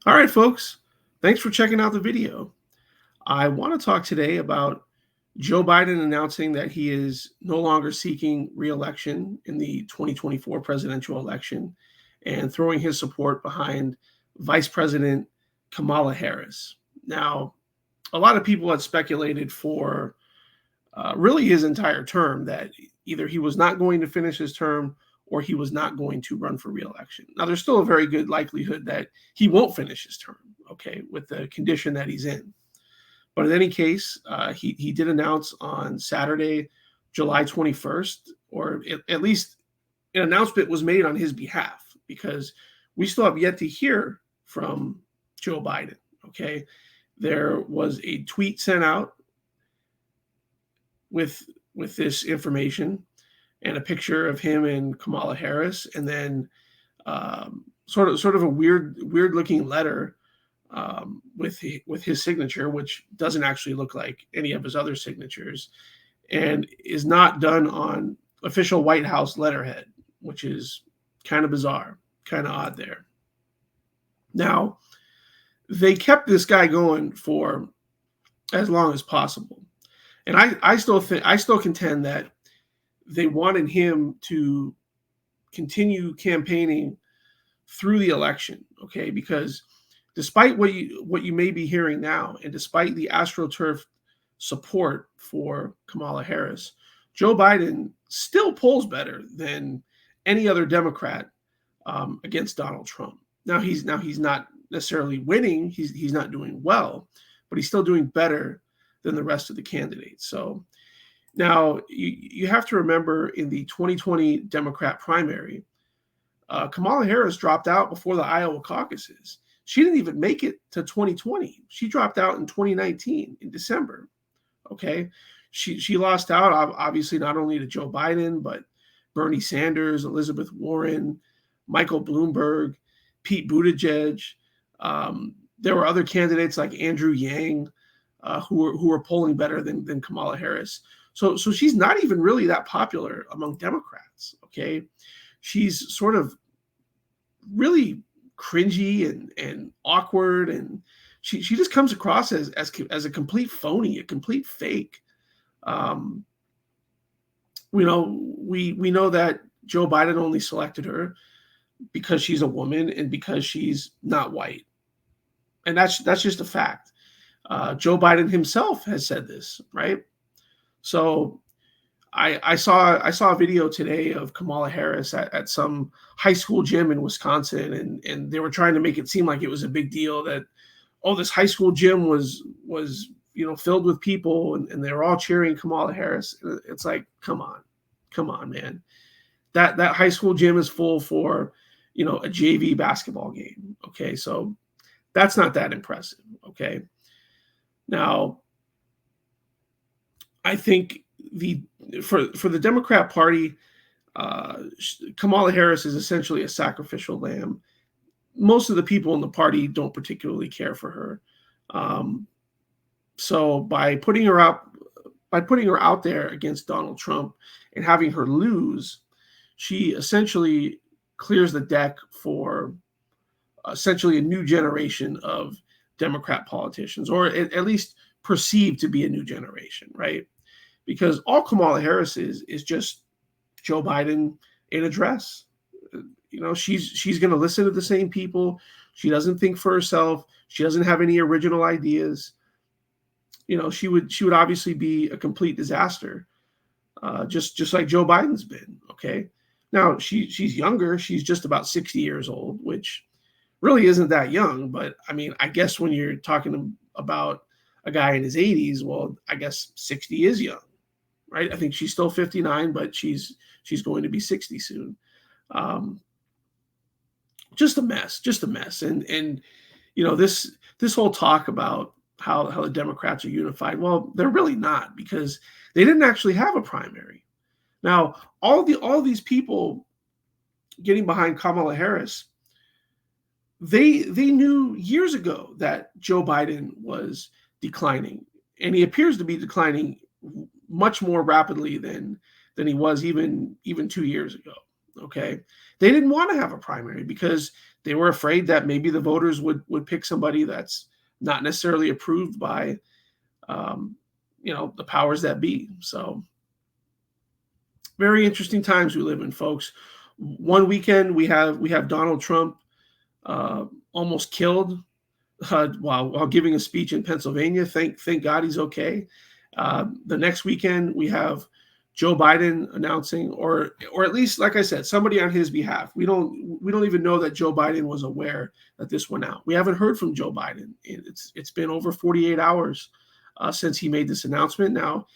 All right, folks. Thanks for checking out the video. I want to talk today about Joe Biden announcing that he is no longer seeking re-election in the 2024 presidential election and throwing his support behind Vice President Kamala Harris. Now, a lot of people had speculated for really his entire term that either he was not going to finish his term or he was not going to run for reelection. Now, there's still a very good likelihood that he won't finish his term, okay, with the condition that he's in. But in any case, he did announce on Saturday, July 21st, or at least an announcement was made on his behalf because we still have yet to hear from Joe Biden. Okay, there was a tweet sent out with this information and a picture of him and Kamala Harris, and then sort of a weird looking letter with his signature, which doesn't actually look like any of his other signatures, and is not done on official White House letterhead, which is kind of bizarre, kind of odd there. Now, they kept this guy going for as long as possible, and I still contend that they wanted him to continue campaigning through the election, okay? Because despite what you may be hearing now, and despite the AstroTurf support for Kamala Harris, Joe Biden still polls better than any other Democrat against Donald Trump. Now he's not necessarily winning; he's not doing well, but he's still doing better than the rest of the candidates. So now you have to remember in the 2020 Democrat primary, Kamala Harris dropped out before the Iowa caucuses. She didn't even make it to 2020. She dropped out in 2019 in December. Okay. She lost out, obviously, not only to Joe Biden, but Bernie Sanders, Elizabeth Warren, Michael Bloomberg, Pete Buttigieg. There were other candidates like Andrew Yang who were polling better than Kamala Harris. So she's not even really that popular among Democrats. Okay. She's sort of really cringy and awkward, and she just comes across as a complete phony, a complete fake. We know that Joe Biden only selected her because she's a woman and because she's not white, and that's just a fact. Joe Biden himself has said this, right? So I saw a video today of Kamala Harris at some high school gym in Wisconsin, and they were trying to make it seem like it was a big deal that, oh, this high school gym was filled with people, and they were all cheering Kamala Harris. It's like, come on, man. That high school gym is full for a JV basketball game. Okay, so that's not that impressive. Okay, now I think for the Democrat Party, Kamala Harris is essentially a sacrificial lamb. Most of the people in the party don't particularly care for her. So by putting her out there against Donald Trump and having her lose, she essentially clears the deck for essentially a new generation of Democrat politicians, or at least perceived to be a new generation, right? Because all Kamala Harris is just Joe Biden in a dress. She's going to listen to the same people. She doesn't think for herself. She doesn't have any original ideas. She would obviously be a complete disaster, just like Joe Biden's been. Okay, now she's younger. She's just about 60 years old, which really isn't that young. But I mean, I guess when you're talking about a guy in his 80s, well, I guess 60 is young. Right? I think she's still 59, but she's going to be 60 soon. Just a mess. And this whole talk about how the Democrats are unified, well, they're really not, because they didn't actually have a primary. Now, all these people getting behind Kamala Harris, they knew years ago that Joe Biden was declining, and he appears to be declining much more rapidly than he was even 2 years ago. Okay. They didn't want to have a primary because they were afraid that maybe the voters would pick somebody that's not necessarily approved by um, the powers that be. So very interesting times we live in, folks. One weekend we have Donald Trump almost killed while giving a speech in Pennsylvania. Thank God he's okay. The next weekend we have Joe Biden announcing, or at least, like I said, somebody on his behalf. We don't even know that Joe Biden was aware that this went out. We haven't heard from Joe Biden. It's been over 48 hours since he made this announcement. Now,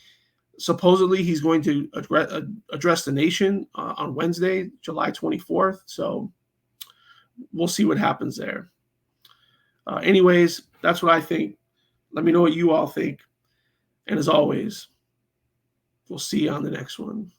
supposedly he's going to address the nation on Wednesday, July 24th. So we'll see what happens there. Anyways, that's what I think. Let me know what you all think. And as always, we'll see you on the next one.